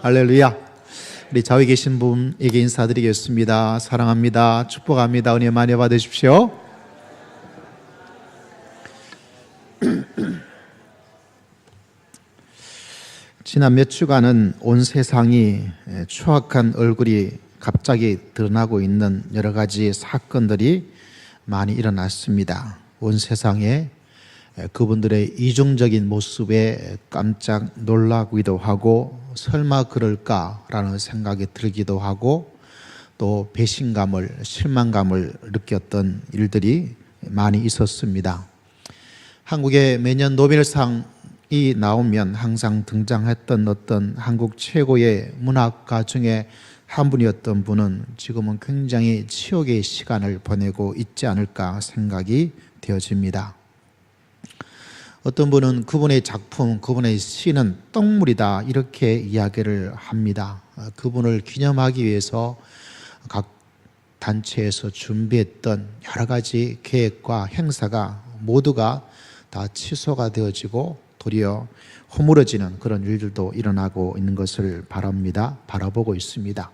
할렐루야. 우리 좌우에 계신 분에게 인사드리겠습니다. 사랑합니다. 축복합니다. 은혜 많이 받으십시오. 지난 몇 주간은 온 세상이 추악한 얼굴이 갑자기 드러나고 있는 여러 가지 사건들이 많이 일어났습니다. 온 세상에 그분들의 이중적인 모습에 깜짝 놀라기도 하고 설마 그럴까라는 생각이 들기도 하고 또 배신감을, 실망감을 느꼈던 일들이 많이 있었습니다. 한국에 매년 노벨상이 나오면 항상 등장했던 어떤 한국 최고의 문학가 중에 한 분이었던 분은 지금은 굉장히 치욕의 시간을 보내고 있지 않을까 생각이 되어집니다. 어떤 분은 그분의 작품, 그분의 시는 똥물이다 이렇게 이야기를 합니다. 그분을 기념하기 위해서 각 단체에서 준비했던 여러 가지 계획과 행사가 모두가 다 취소가 되어지고 도리어 허물어지는 그런 일들도 일어나고 있는 것을 바라보고 있습니다.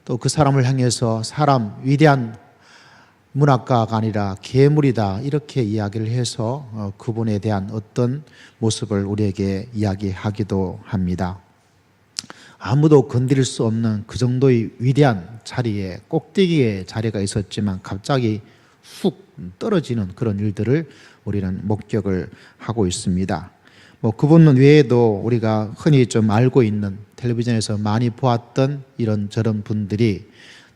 또 그 사람을 향해서 사람, 위대한 문학가가 아니라 괴물이다 이렇게 이야기를 해서 그분에 대한 어떤 모습을 우리에게 이야기하기도 합니다. 아무도 건드릴 수 없는 그 정도의 위대한 자리에 꼭대기의 자리가 있었지만 갑자기 훅 떨어지는 그런 일들을 우리는 목격을 하고 있습니다. 그분 외에도 우리가 흔히 좀 알고 있는 텔레비전에서 많이 보았던 이런저런 분들이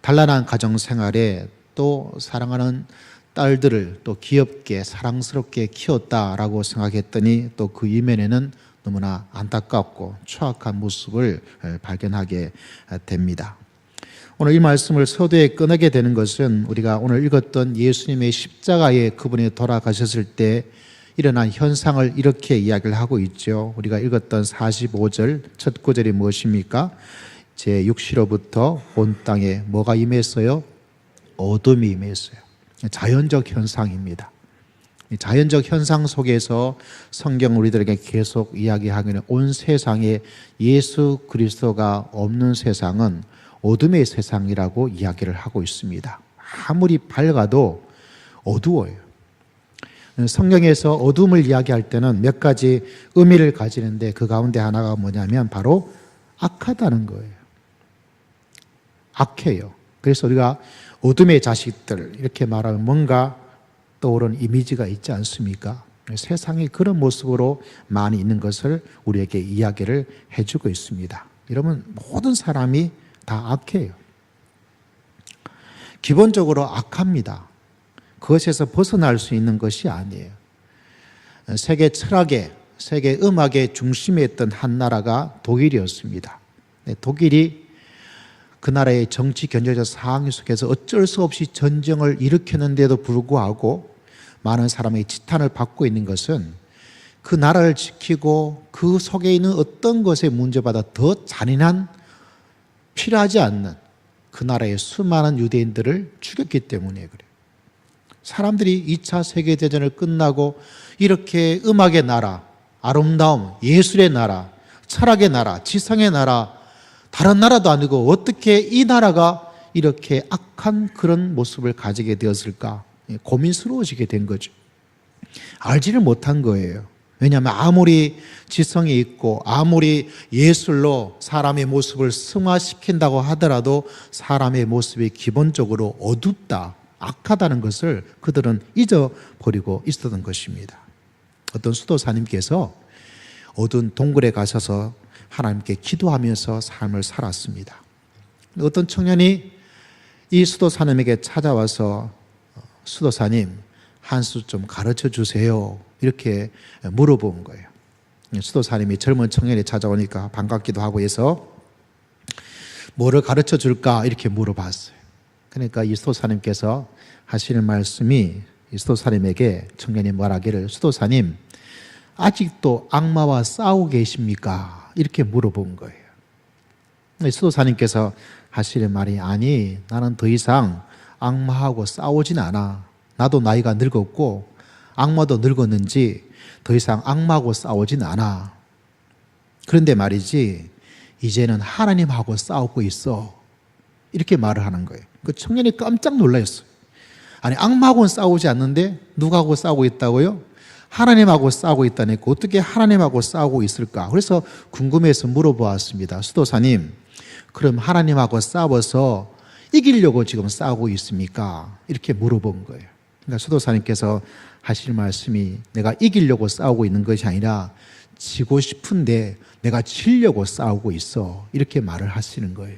단란한 가정생활에 또 사랑하는 딸들을 또 귀엽게 사랑스럽게 키웠다라고 생각했더니 또 그 이면에는 너무나 안타깝고 추악한 모습을 발견하게 됩니다. 오늘 이 말씀을 서두에 꺼내게 되는 것은 우리가 오늘 읽었던 예수님의 십자가에 그분이 돌아가셨을 때 일어난 현상을 이렇게 이야기를 하고 있죠. 우리가 읽었던 45절 첫 구절이 무엇입니까? 제6시로부터 온 땅에 뭐가 임했어요? 어둠이 임했어요. 자연적 현상입니다. 자연적 현상 속에서 성경 우리들에게 계속 이야기하기는 온 세상에 예수 그리스도가 없는 세상은 어둠의 세상이라고 이야기를 하고 있습니다. 아무리 밝아도 어두워요. 성경에서 어둠을 이야기할 때는 몇 가지 의미를 가지는데 그 가운데 하나가 뭐냐면 바로 악하다는 거예요. 악해요. 그래서 우리가 어둠의 자식들 이렇게 말하면 뭔가 떠오르는 이미지가 있지 않습니까? 세상이 그런 모습으로 많이 있는 것을 우리에게 이야기를 해주고 있습니다. 여러분 모든 사람이 다 악해요. 기본적으로 악합니다. 그것에서 벗어날 수 있는 것이 아니에요. 세계 철학의, 세계 음악의 중심에 있던 한 나라가 독일이었습니다. 독일이 그 나라의 정치 경제적 상황 속에서 어쩔 수 없이 전쟁을 일으켰는데도 불구하고 많은 사람의 지탄을 받고 있는 것은 그 나라를 지키고 그 속에 있는 어떤 것의 문제보다 더 잔인한 필요하지 않는 그 나라의 수많은 유대인들을 죽였기 때문에 그래요. 사람들이 2차 세계대전을 끝나고 이렇게 음악의 나라, 아름다움, 예술의 나라, 철학의 나라, 지성의 나라, 다른 나라도 아니고 어떻게 이 나라가 이렇게 악한 그런 모습을 가지게 되었을까 고민스러워지게 된 거죠. 알지를 못한 거예요. 왜냐하면 아무리 지성이 있고 아무리 예술로 사람의 모습을 승화시킨다고 하더라도 사람의 모습이 기본적으로 어둡다, 악하다는 것을 그들은 잊어버리고 있었던 것입니다. 어떤 수도사님께서 어두운 동굴에 가셔서 하나님께 기도하면서 삶을 살았습니다. 어떤 청년이 이 수도사님에게 찾아와서 수도사님 한 수 좀 가르쳐 주세요 이렇게 물어본 거예요. 수도사님이 젊은 청년이 찾아오니까 반갑기도 하고 해서 뭐를 가르쳐 줄까 이렇게 물어봤어요. 그러니까 이 수도사님께서 하시는 말씀이 이 수도사님에게 청년이 말하기를 수도사님 아직도 악마와 싸우고 계십니까? 이렇게 물어본 거예요. 수도사님께서 하시는 말이 아니 나는 더 이상 악마하고 싸우진 않아. 나도 나이가 늙었고 악마도 늙었는지 더 이상 악마하고 싸우진 않아. 그런데 말이지 이제는 하나님하고 싸우고 있어. 이렇게 말을 하는 거예요. 그 청년이 깜짝 놀랐어요. 아니, 악마하고는 싸우지 않는데 누구하고 싸우고 있다고요? 하나님하고 싸우고 있다니까 어떻게 하나님하고 싸우고 있을까? 그래서 궁금해서 물어보았습니다. 수도사님, 그럼 하나님하고 싸워서 이기려고 지금 싸우고 있습니까? 이렇게 물어본 거예요. 그러니까 수도사님께서 하실 말씀이 내가 이기려고 싸우고 있는 것이 아니라 지고 싶은데 내가 지려고 싸우고 있어. 이렇게 말을 하시는 거예요.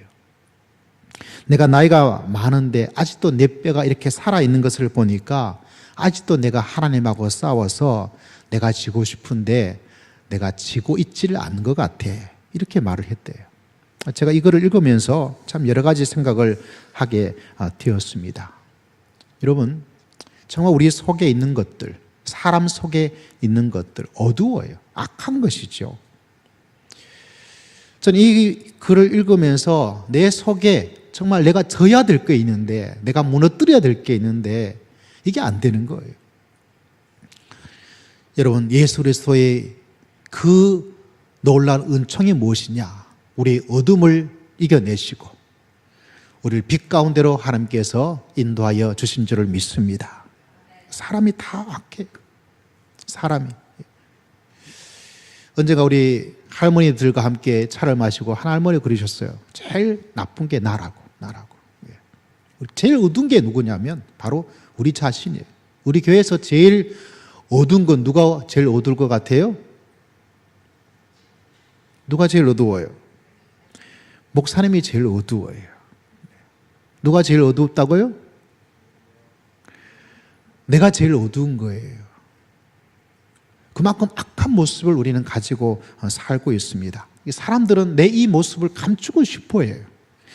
내가 나이가 많은데 아직도 내 뼈가 이렇게 살아있는 것을 보니까 아직도 내가 하나님하고 싸워서 내가 지고 싶은데 내가 지고 있지를 않은 것 같아. 이렇게 말을 했대요. 제가 이거를 읽으면서 참 여러 가지 생각을 하게 되었습니다. 여러분, 정말 우리 속에 있는 것들, 사람 속에 있는 것들 어두워요. 악한 것이죠. 저는 이 글을 읽으면서 내 속에 정말 내가 져야 될 게 있는데, 내가 무너뜨려야 될 게 있는데 이게 안 되는 거예요. 여러분, 예수 그리스도의 그 놀라운 은총이 무엇이냐? 우리의 어둠을 이겨내시고 우리를 빛 가운데로 하나님께서 인도하여 주신 줄을 믿습니다. 사람이 다 악해. 사람이. 언젠가 우리 할머니들과 함께 차를 마시고 한 할머니 그러셨어요. 제일 나쁜 게 나라고. 제일 어두운 게 누구냐면 바로 우리 자신이에요. 우리 교회에서 제일 어두운 건 누가 제일 어두울 것 같아요? 누가 제일 어두워요? 목사님이 제일 어두워요. 누가 제일 어둡다고요? 내가 제일 어두운 거예요. 그만큼 악한 모습을 우리는 가지고 살고 있습니다. 사람들은 내 이 모습을 감추고 싶어 해요.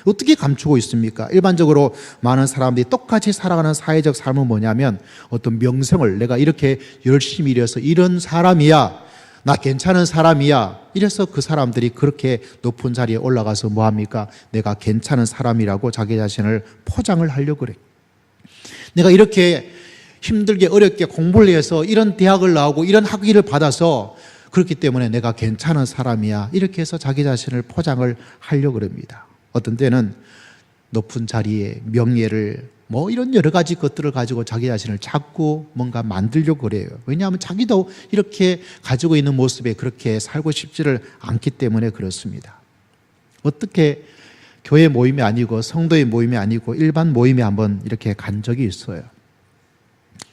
어떻게 감추고 있습니까? 일반적으로 많은 사람들이 똑같이 살아가는 사회적 삶은 뭐냐면 어떤 명성을 내가 이렇게 열심히 일해서 이런 사람이야, 나 괜찮은 사람이야, 이래서 그 사람들이 그렇게 높은 자리에 올라가서 뭐합니까? 내가 괜찮은 사람이라고 자기 자신을 포장을 하려고 그래. 내가 이렇게 힘들게 어렵게 공부를 해서 이런 대학을 나오고 이런 학위를 받아서 그렇기 때문에 내가 괜찮은 사람이야, 이렇게 해서 자기 자신을 포장을 하려고 그럽니다. 어떤 때는 높은 자리에 명예를 뭐 이런 여러 가지 것들을 가지고 자기 자신을 자꾸 뭔가 만들려고 그래요. 왜냐하면 자기도 이렇게 가지고 있는 모습에 그렇게 살고 싶지를 않기 때문에 그렇습니다. 어떻게 교회 모임이 아니고 성도의 모임이 아니고 일반 모임에 한번 이렇게 간 적이 있어요.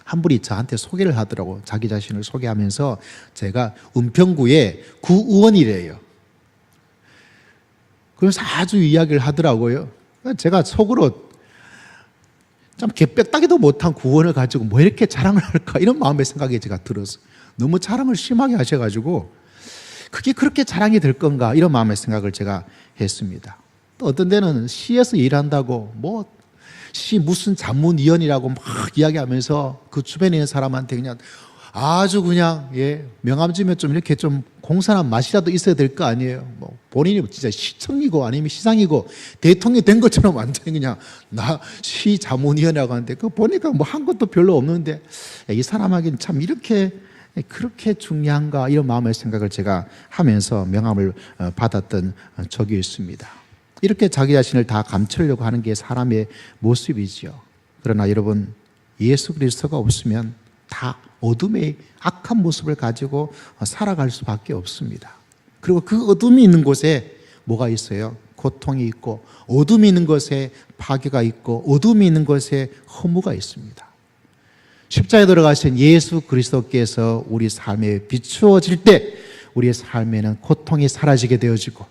한 분이 저한테 소개를 하더라고. 자기 자신을 소개하면서 제가 은평구의 구의원이래요. 그래서 아주 이야기를 하더라고요. 제가 속으로 참 개빽다기도 못한 구원을 가지고 뭐 이렇게 자랑을 할까, 이런 마음의 생각이 제가 들었어요. 너무 자랑을 심하게 하셔가지고 그게 그렇게 자랑이 될 건가, 이런 마음의 생각을 제가 했습니다. 또 어떤 데는 시에서 일한다고 뭐 시 무슨 자문위원이라고 막 이야기하면서 그 주변에 있는 사람한테 그냥 아주 그냥 명함 주면 좀 이렇게 좀 공손한 맛이라도 있어야 될 거 아니에요. 뭐 본인이 진짜 시청이고 아니면 시장이고 대통령이 된 것처럼 완전히 그냥 나 시 자문위원이라고 하는데 그 보니까 뭐 한 것도 별로 없는데 이 사람에게는 참 이렇게 그렇게 중요한가, 이런 마음의 생각을 제가 하면서 명함을 받았던 적이 있습니다. 이렇게 자기 자신을 다 감추려고 하는 게 사람의 모습이지요. 그러나 여러분, 예수 그리스도가 없으면 다 어둠의 악한 모습을 가지고 살아갈 수밖에 없습니다. 그리고 그 어둠이 있는 곳에 뭐가 있어요? 고통이 있고, 어둠이 있는 곳에 파괴가 있고, 어둠이 있는 곳에 허무가 있습니다. 십자가에 들어가신 예수 그리스도께서 우리 삶에 비추어질 때 우리의 삶에는 고통이 사라지게 되어지고,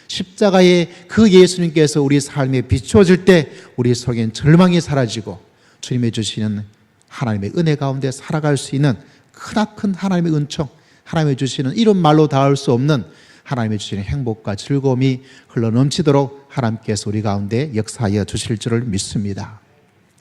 십자가에 그 예수님께서 우리 삶에 비추어질 때 우리 속엔 절망이 사라지고 주님의 주시는 하나님의 은혜 가운데 살아갈 수 있는 크나큰 하나님의 은총, 하나님의 주시는 이런 말로 닿을 수 없는 하나님의 주시는 행복과 즐거움이 흘러넘치도록 하나님께서 우리 가운데 역사하여 주실 줄을 믿습니다.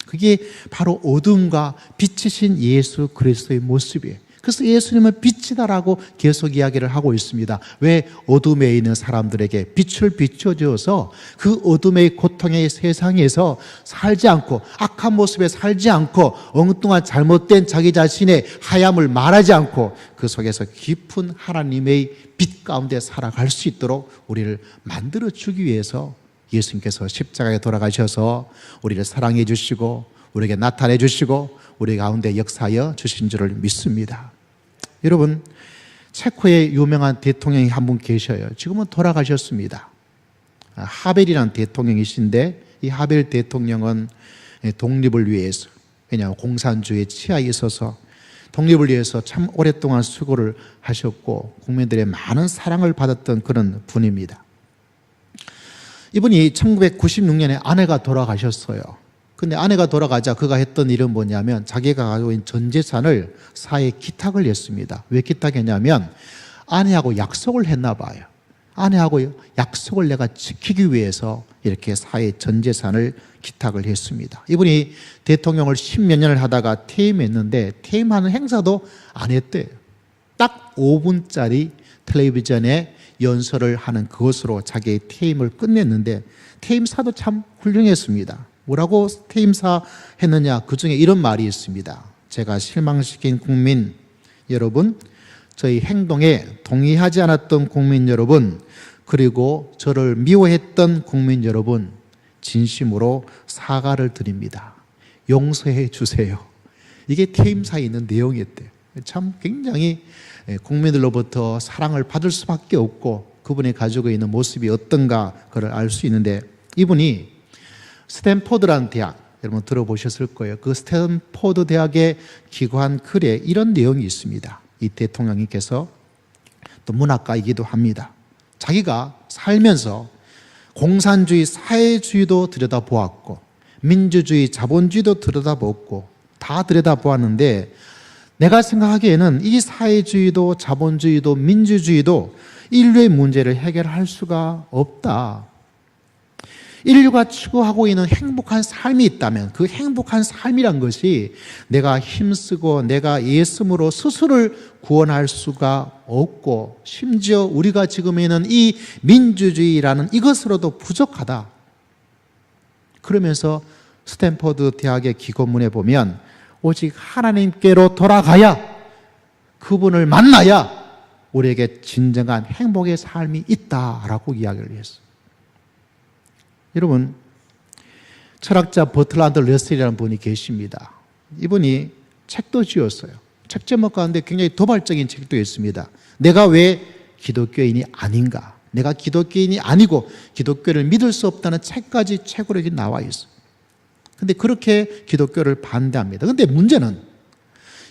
그게 바로 어둠과 빛이신 예수 그리스도의 모습이에요. 그래서 예수님은 빛이다라고 계속 이야기를 하고 있습니다. 왜? 어둠에 있는 사람들에게 빛을 비춰주어서 그 어둠의 고통의 세상에서 살지 않고, 악한 모습에 살지 않고, 엉뚱한 잘못된 자기 자신의 하얌을 말하지 않고 그 속에서 깊은 하나님의 빛 가운데 살아갈 수 있도록 우리를 만들어주기 위해서 예수님께서 십자가에 돌아가셔서 우리를 사랑해 주시고 우리에게 나타내 주시고 우리 가운데 역사하여 주신 줄을 믿습니다. 여러분, 체코의 유명한 대통령이 한 분 계셔요. 지금은 돌아가셨습니다. 하벨이라는 대통령이신데, 이 하벨 대통령은 독립을 위해서, 왜냐하면 공산주의 치하에 있어서 독립을 위해서 참 오랫동안 수고를 하셨고 국민들의 많은 사랑을 받았던 그런 분입니다. 이분이 1996년에 아내가 돌아가셨어요. 근데 아내가 돌아가자 그가 했던 일은 뭐냐면 자기가 가지고 있는 전 재산을 사회에 기탁을 했습니다. 왜 기탁했냐면 아내하고 약속을 했나 봐요. 아내하고 약속을 내가 지키기 위해서 이렇게 사회에 전 재산을 기탁을 했습니다. 이분이 대통령을 10몇 년을 하다가 퇴임했는데 퇴임하는 행사도 안 했대요. 딱 5분짜리 텔레비전에 연설을 하는 그것으로 자기의 퇴임을 끝냈는데 퇴임사도 참 훌륭했습니다. 뭐라고 퇴임사 했느냐? 그 중에 이런 말이 있습니다. 제가 실망시킨 국민 여러분, 저희 행동에 동의하지 않았던 국민 여러분, 그리고 저를 미워했던 국민 여러분, 진심으로 사과를 드립니다. 용서해 주세요. 이게 퇴임사에 있는 내용이었대요. 참 굉장히 국민들로부터 사랑을 받을 수밖에 없고 그분이 가지고 있는 모습이 어떤가 그걸 알 수 있는데, 이분이 스탠포드라는 대학, 여러분 들어보셨을 거예요. 그 스탠포드 대학의 기관 글에 이런 내용이 있습니다. 이 대통령님께서 또 문학가이기도 합니다. 자기가 살면서 공산주의, 사회주의도 들여다보았고 민주주의, 자본주의도 들여다보았고 다 들여다보았는데, 내가 생각하기에는 이 사회주의도 자본주의도 민주주의도 인류의 문제를 해결할 수가 없다. 인류가 추구하고 있는 행복한 삶이 있다면 그 행복한 삶이란 것이 내가 힘쓰고 내가 예수로 스스로를 구원할 수가 없고, 심지어 우리가 지금 있는 이 민주주의라는 이것으로도 부족하다. 그러면서 스탠퍼드 대학의 기고문에 보면 오직 하나님께로 돌아가야, 그분을 만나야 우리에게 진정한 행복의 삶이 있다라고 이야기를 했어요. 여러분, 철학자 버트란드 러셀이라는 분이 계십니다. 이분이 책도 지었어요. 책 제목 가운데 굉장히 도발적인 책도 있습니다. 내가 왜 기독교인이 아닌가? 내가 기독교인이 아니고 기독교를 믿을 수 없다는 책까지 책으로 이렇게 나와 있어요. 근데 그렇게 기독교를 반대합니다. 근데 문제는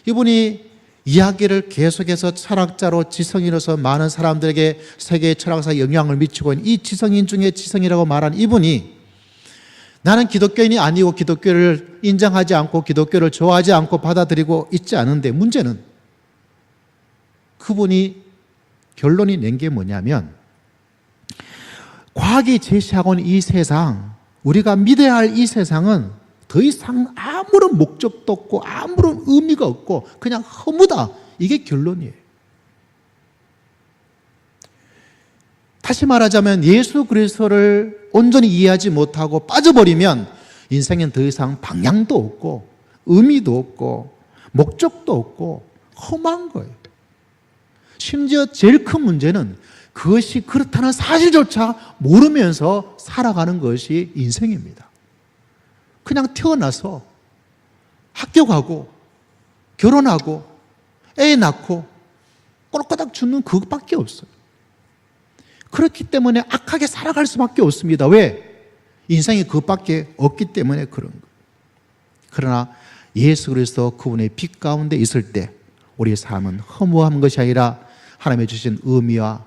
이분이 이야기를 계속해서 철학자로 지성인으로서 많은 사람들에게 세계의 철학사에 영향을 미치고 있는 이 지성인 중에 지성이라고 말한 이분이 나는 기독교인이 아니고 기독교를 인정하지 않고 기독교를 좋아하지 않고 받아들이고 있지 않은데, 문제는 그분이 결론이 낸 게 뭐냐면 과학이 제시하고 있는 이 세상, 우리가 믿어야 할 이 세상은 더 이상 아무런 목적도 없고 아무런 의미가 없고 그냥 허무다. 이게 결론이에요. 다시 말하자면 예수 그리스도를 온전히 이해하지 못하고 빠져버리면 인생엔 더 이상 방향도 없고 의미도 없고 목적도 없고 험한 거예요. 심지어 제일 큰 문제는 그것이 그렇다는 사실조차 모르면서 살아가는 것이 인생입니다. 그냥 태어나서 학교 가고 결혼하고 애 낳고 꼬락꼬락 죽는 그것밖에 없어요. 그렇기 때문에 악하게 살아갈 수밖에 없습니다. 왜? 인생이 그것밖에 없기 때문에 그런 거예요. 그러나 예수 그리스도 그분의 빛 가운데 있을 때 우리의 삶은 허무한 것이 아니라 하나님의 주신 의미와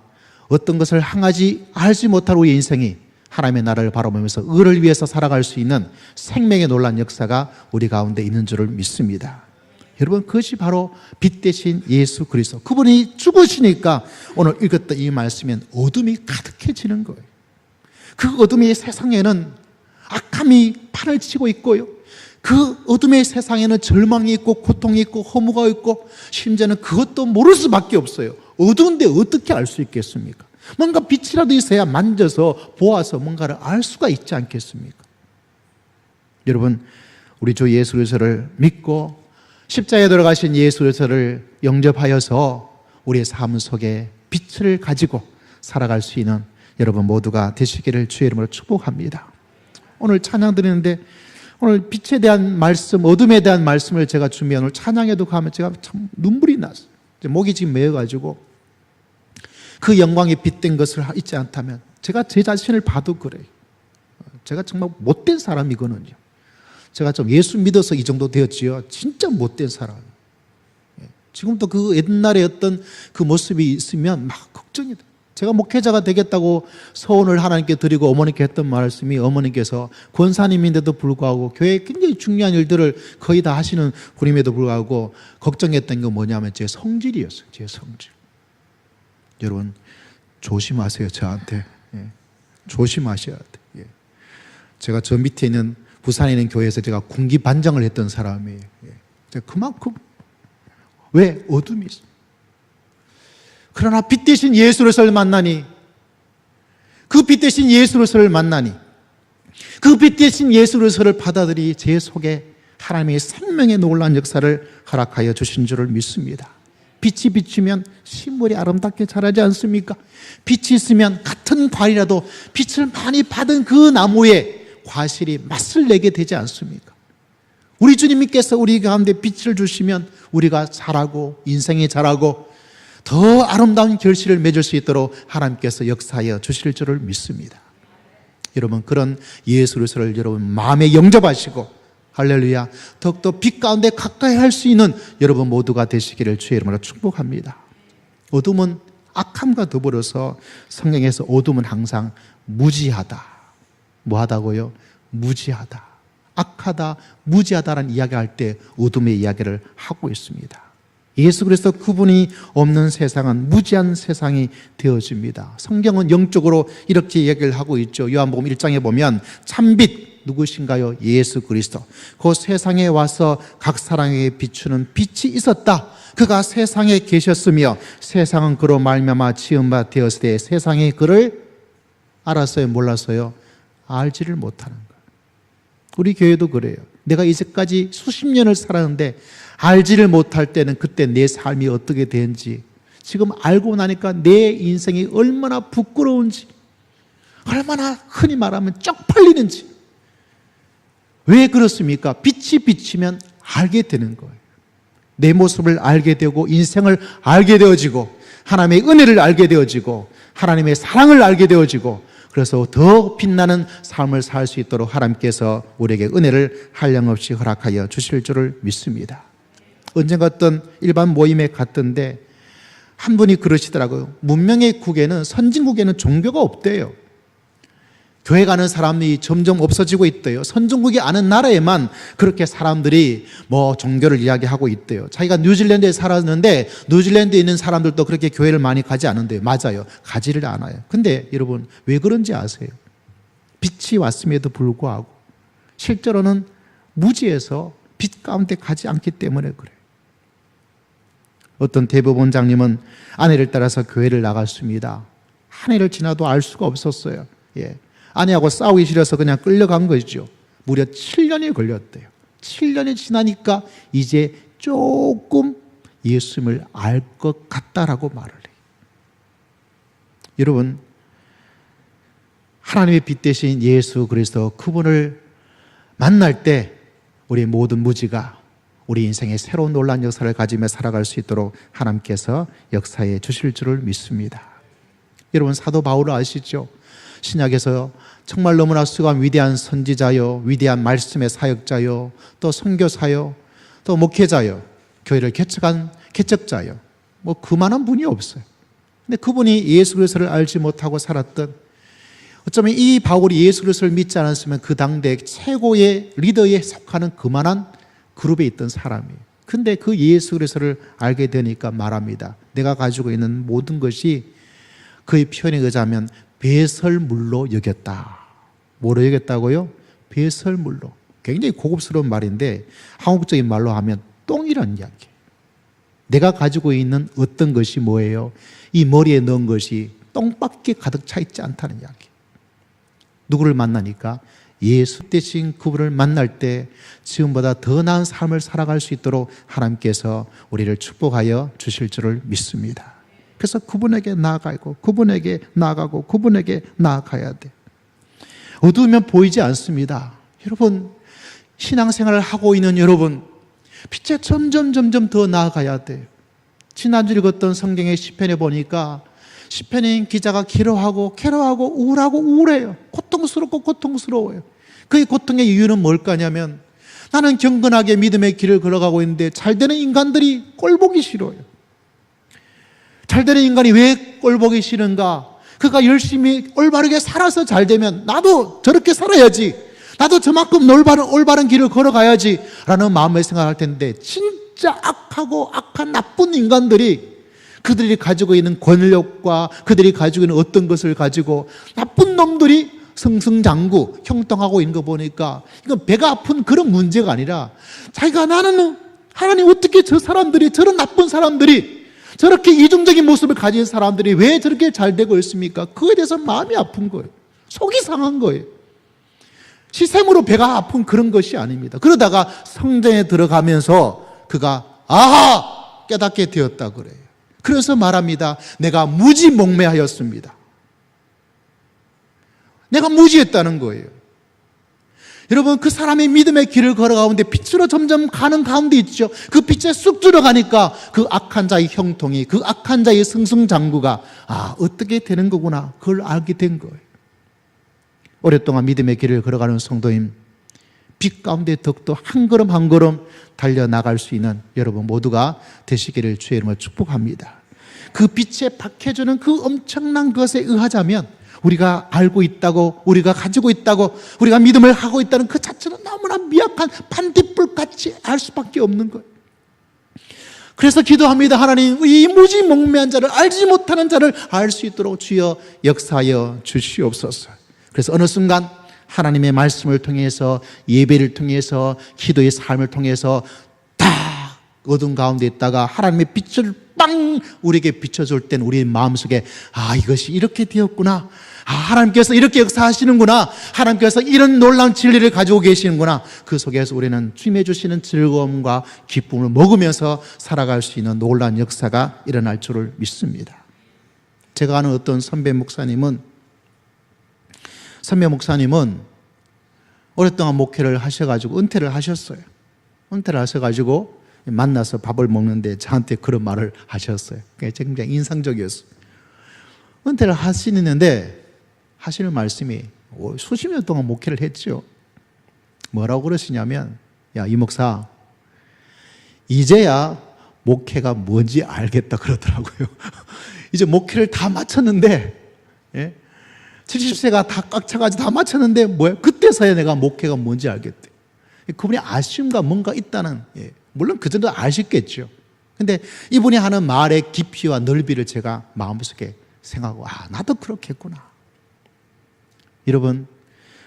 어떤 것을 항하지 알지 못할 우리 인생이 하나님의 나라를 바라보면서 의를 위해서 살아갈 수 있는 생명의 놀라운 역사가 우리 가운데 있는 줄을 믿습니다. 여러분, 그것이 바로 빛 대신 예수 그리스도, 그분이 죽으시니까 오늘 읽었던 이 말씀엔 어둠이 가득해지는 거예요. 그 어둠의 세상에는 악함이 판을 치고 있고요, 그 어둠의 세상에는 절망이 있고 고통이 있고 허무가 있고 심지어는 그것도 모를 수밖에 없어요. 어두운데 어떻게 알 수 있겠습니까? 뭔가 빛이라도 있어야 만져서 보아서 뭔가를 알 수가 있지 않겠습니까? 여러분, 우리 주 예수 그리스도를 믿고 십자가에 들어가신 예수 그리스도를 영접하여서 우리의 삶 속에 빛을 가지고 살아갈 수 있는 여러분 모두가 되시기를 주의 이름으로 축복합니다. 오늘 찬양 드리는데 오늘 빛에 대한 말씀, 어둠에 대한 말씀을 제가 준비한 오늘 찬양에도 가면 제가 참 눈물이 났어요. 목이 지금 메어가지고 그 영광에 빛된 것을 잊지 않다면 제가 제 자신을 봐도 그래요. 제가 정말 못된 사람이거든요. 제가 좀 예수 믿어서 이 정도 되었지요. 진짜 못된 사람. 지금도 그 옛날에 어떤 그 모습이 있으면 막 걱정이 돼요. 제가 목회자가 되겠다고 소원을 하나님께 드리고 어머니께 했던 말씀이 어머니께서 권사님인데도 불구하고 교회에 굉장히 중요한 일들을 거의 다 하시는 분임에도 불구하고 걱정했던 게 뭐냐면 제 성질이었어요. 제 성질. 여러분 조심하세요. 저한테. 조심하셔야 돼요. 제가 저 밑에 있는 부산에 있는 교회에서 제가 군기반장을 했던 사람이에요. 제가 그만큼 왜 어둠이 있어요. 그러나 빛 대신 예수 그리스도를 만나니 그 빛 대신 예수 그리스도를 만나니 그 빛 대신 예수 그리스도를 받아들이 제 속에 하나님의 생명의 놀라운 역사를 허락하여 주신 줄을 믿습니다. 빛이 비추면 식물이 아름답게 자라지 않습니까? 빛이 있으면 같은 과일이라도 빛을 많이 받은 그 나무에 과실이 맛을 내게 되지 않습니까? 우리 주님께서 우리 가운데 빛을 주시면 우리가 자라고 인생이 자라고 더 아름다운 결실을 맺을 수 있도록 하나님께서 역사하여 주실 줄을 믿습니다. 여러분 그런 예수 그리스도를 여러분 마음에 영접하시고 할렐루야 더욱더 빛 가운데 가까이 할 수 있는 여러분 모두가 되시기를 주의 이름으로 축복합니다. 어둠은 악함과 더불어서 성경에서 어둠은 항상 무지하다. 뭐하다고요? 무지하다. 악하다, 무지하다라는 이야기할 때 어둠의 이야기를 하고 있습니다. 예수 그리스도 그분이 없는 세상은 무지한 세상이 되어집니다. 성경은 영적으로 이렇게 얘기를 하고 있죠. 요한복음 1장에 보면 참빛 누구신가요? 예수 그리스도. 그 세상에 와서 각 사람에게 비추는 빛이 있었다. 그가 세상에 계셨으며 세상은 그로 말미암아 지은 바 되었을 때 세상이 그를 알았어요? 몰랐어요? 알지를 못하는 거예요. 우리 교회도 그래요. 내가 이제까지 수십 년을 살았는데 알지를 못할 때는 그때 내 삶이 어떻게 되는지 지금 알고 나니까 내 인생이 얼마나 부끄러운지 얼마나 흔히 말하면 쪽팔리는지 왜 그렇습니까? 빛이 비치면 알게 되는 거예요. 내 모습을 알게 되고 인생을 알게 되어지고 하나님의 은혜를 알게 되어지고 하나님의 사랑을 알게 되어지고 그래서 더 빛나는 삶을 살 수 있도록 하나님께서 우리에게 은혜를 한량없이 허락하여 주실 줄을 믿습니다. 언젠가 어떤 일반 모임에 갔던데 한 분이 그러시더라고요. 문명의 국에는 선진국에는 종교가 없대요. 교회 가는 사람이 점점 없어지고 있대요. 선진국이 아는 나라에만 그렇게 사람들이 뭐 종교를 이야기하고 있대요. 자기가 뉴질랜드에 살았는데 뉴질랜드에 있는 사람들도 그렇게 교회를 많이 가지 않은데요. 맞아요. 가지를 않아요. 근데 여러분 왜 그런지 아세요? 빛이 왔음에도 불구하고 실제로는 무지에서 빛 가운데 가지 않기 때문에 그래요. 어떤 대법원장님은 아내를 따라서 교회를 나갔습니다. 한 해를 지나도 알 수가 없었어요. 아내하고 싸우기 싫어서 그냥 끌려간 거죠. 무려 7년이 걸렸대요. 7년이 지나니까 이제 조금 예수님을 알 것 같다라고 말을 해요. 여러분 하나님의 빛 대신 예수 그리스도 그분을 만날 때 우리 모든 무지가 우리 인생의 새로운 놀라운 역사를 가지며 살아갈 수 있도록 하나님께서 역사해 주실 줄을 믿습니다. 여러분 사도 바울을 아시죠? 신약에서 정말 너무나 수고한 위대한 선지자요, 위대한 말씀의 사역자요, 또 선교사요, 또 목회자요, 교회를 개척한 개척자요, 뭐 그만한 분이 없어요. 근데 그분이 예수 그리스도를 알지 못하고 살았던 어쩌면 이 바울이 예수 그리스도를 믿지 않았으면 그 당대 최고의 리더에 속하는 그만한 그룹에 있던 사람이에요. 근데 그 예수 그리스도를 알게 되니까 말합니다. 내가 가지고 있는 모든 것이 그의 표현에 의하면 배설물로 여겼다. 뭐로 여겼다고요? 배설물로. 굉장히 고급스러운 말인데 한국적인 말로 하면 똥이라는 이야기예요. 내가 가지고 있는 어떤 것이 뭐예요? 이 머리에 넣은 것이 똥밖에 가득 차 있지 않다는 이야기. 누구를 만나니까 예수 대신 그분을 만날 때 지금보다 더 나은 삶을 살아갈 수 있도록 하나님께서 우리를 축복하여 주실 줄을 믿습니다. 그래서 그분에게 나아가고 그분에게 나아가고 그분에게 나아가야 돼. 어두우면 보이지 않습니다. 여러분, 신앙생활을 하고 있는 여러분, 빛에 점점 더 나아가야 돼요. 지난주 읽었던 성경의 시편에 보니까 시편인 기자가 괴로워하고 우울하고 우울해요. 고통스러워요. 그의 고통의 이유는 뭘까냐면 나는 경건하게 믿음의 길을 걸어가고 있는데 잘되는 인간들이 꼴보기 싫어요. 잘되는 인간이 왜 꼴보기 싫은가? 그가 열심히 올바르게 살아서 잘되면 나도 저렇게 살아야지, 나도 저만큼 올바른 길을 걸어가야지 라는 마음을 생각할 텐데, 진짜 악하고 악한 나쁜 인간들이 그들이 가지고 있는 권력과 그들이 가지고 있는 어떤 것을 가지고 나쁜 놈들이 승승장구 형통하고 있는 거 보니까 이건 배가 아픈 그런 문제가 아니라 자기가 나는 하나님 어떻게 저 사람들이, 저런 나쁜 사람들이, 저렇게 이중적인 모습을 가진 사람들이 왜 저렇게 잘 되고 있습니까? 그거에 대해서 마음이 아픈 거예요. 속이 상한 거예요. 시샘으로 배가 아픈 그런 것이 아닙니다. 그러다가 성전에 들어가면서 그가 아하! 깨닫게 되었다 그래요. 그래서 말합니다. 내가 무지몽매하였습니다. 내가 무지했다는 거예요. 여러분, 그 사람이 믿음의 길을 걸어가는데 빛으로 점점 가는 가운데 있죠. 그 빛에 쑥 들어가니까 그 악한 자의 형통이, 그 악한 자의 승승장구가 어떻게 되는 거구나, 그걸 알게 된 거예요. 오랫동안 믿음의 길을 걸어가는 성도님, 빛 가운데 더욱더 한 걸음 한 걸음 달려나갈 수 있는 여러분 모두가 되시기를 주의 이름으로 축복합니다. 그 빛에 박혀주는 그 엄청난 것에 의하자면 우리가 알고 있다고, 우리가 가지고 있다고, 우리가 믿음을 하고 있다는 그 자체는 너무나 미약한 반딧불같이 알 수밖에 없는 거예요. 그래서 기도합니다. 하나님, 이 무지몽매한 자를, 알지 못하는 자를 알 수 있도록 주여 역사하여 주시옵소서. 그래서 어느 순간 하나님의 말씀을 통해서, 예배를 통해서, 기도의 삶을 통해서 딱 어둠 가운데 있다가 하나님의 빛을 빵 우리에게 비춰줄 땐 우리의 마음속에 이것이 이렇게 되었구나, 하나님께서 이렇게 역사하시는구나, 하나님께서 이런 놀라운 진리를 가지고 계시는구나, 그 속에서 우리는 주님의 주시는 즐거움과 기쁨을 먹으면서 살아갈 수 있는 놀라운 역사가 일어날 줄을 믿습니다. 제가 아는 어떤 선배 목사님은 오랫동안 목회를 하셔가지고 은퇴를 하셨어요. 은퇴를 하셔가지고 만나서 밥을 먹는데 저한테 그런 말을 하셨어요. 그게 굉장히 인상적이었어요. 은퇴를 하시는데 하시는 말씀이 수십 년 동안 목회를 했죠. 뭐라고 그러시냐면, 야, 이 목사, 이제야 목회가 뭔지 알겠다 그러더라고요. 이제 목회를 다 마쳤는데, 70세가 다 꽉 차가지고 다 마쳤는데 뭐야? 그때서야 내가 목회가 뭔지 알겠대. 그분이 아쉬움과 뭔가 있다는, 물론 그 정도 아쉽겠죠. 근데 이분이 하는 말의 깊이와 넓이를 제가 마음속에 생각하고, 나도 그렇겠구나. 여러분,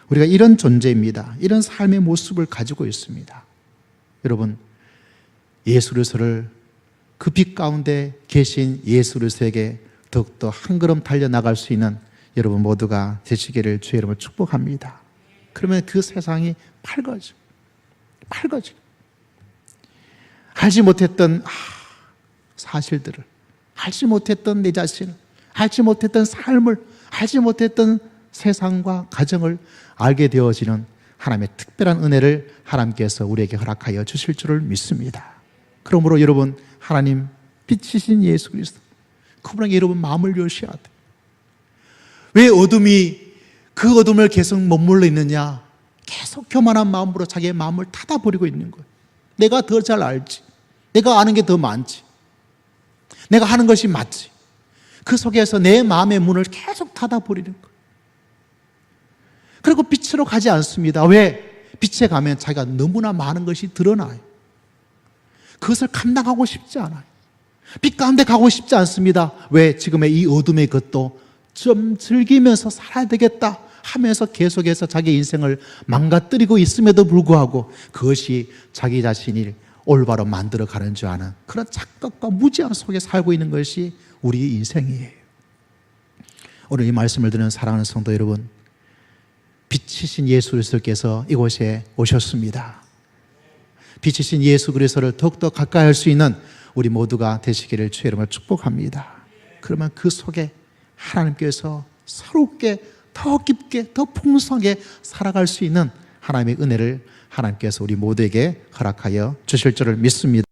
우리가 이런 존재입니다. 이런 삶의 모습을 가지고 있습니다. 여러분, 예수 그리스도를, 그 빛 가운데 계신 예수 그리스도에게 더욱더 한 걸음 달려나갈 수 있는 여러분 모두가 되시기를 주의 이름으로 축복합니다. 그러면 그 세상이 밝아져. 알지 못했던 사실들을, 알지 못했던 내 자신을, 알지 못했던 삶을, 알지 못했던 세상과 가정을 알게 되어지는 하나님의 특별한 은혜를 하나님께서 우리에게 허락하여 주실 줄을 믿습니다. 그러므로 여러분, 하나님 빛이신 예수 그리스도, 그분에게 여러분 마음을 여셔야 돼. 왜 어둠이 그 어둠을 계속 머물러 있느냐? 계속 교만한 마음으로 자기의 마음을 닫아버리고 있는 거예요. 내가 더 잘 알지, 내가 아는 게 더 많지, 내가 하는 것이 맞지. 그 속에서 내 마음의 문을 계속 닫아버리는 거예요. 그리고 빛으로 가지 않습니다. 왜? 빛에 가면 자기가 너무나 많은 것이 드러나요. 그것을 감당하고 싶지 않아요. 빛 가운데 가고 싶지 않습니다. 왜? 지금의 이 어둠의 것도 좀 즐기면서 살아야 되겠다 하면서 계속해서 자기 인생을 망가뜨리고 있음에도 불구하고 그것이 자기 자신이 올바로 만들어가는 줄 아는 그런 착각과 무지함 속에 살고 있는 것이 우리 인생이에요. 오늘 이 말씀을 듣는 사랑하는 성도 여러분, 빛이신 예수 그리스도께서 이곳에 오셨습니다. 빛이신 예수 그리스도를 더욱더 가까이 할 수 있는 우리 모두가 되시기를 주의 이름으로 축복합니다. 그러면 그 속에 하나님께서 새롭게 더 깊게 더 풍성하게 살아갈 수 있는 하나님의 은혜를 하나님께서 우리 모두에게 허락하여 주실 줄을 믿습니다.